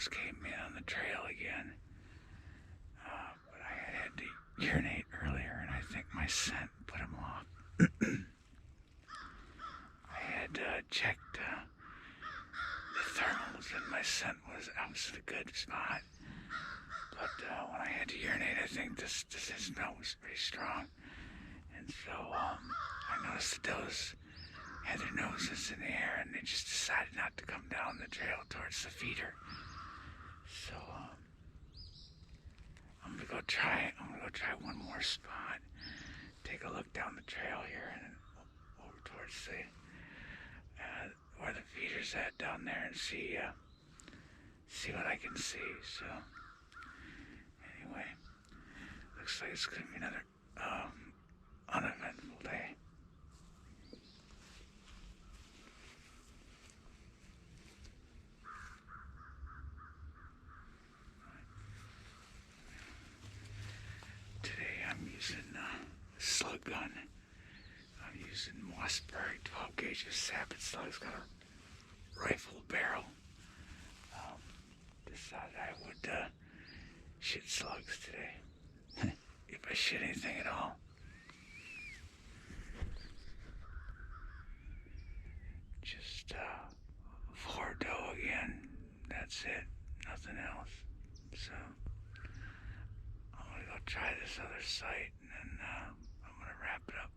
slugs came in on the trail again. But I had to urinate earlier, and I think my scent put them off. I had checked the thermals, and my scent was a good spot. But when I had to urinate, I think this smell was pretty strong. And so I noticed that those had their noses in the air, and they just decided not to come down the trail towards the feeder. So I'm gonna go try one more spot. Take a look down the trail here and over towards the where the feeder's at down there, and see what I can see. So anyway, looks like it's gonna be another uneventful day. Today I'm using a slug gun. I'm using Mossberg 12 gauge of Sabot slugs. Got a rifle barrel. Decided I would shit slugs today. If I shit anything at all. Just Bordeaux again. That's it. Nothing else. So I'm gonna go try this other site, and then I'm gonna wrap it up.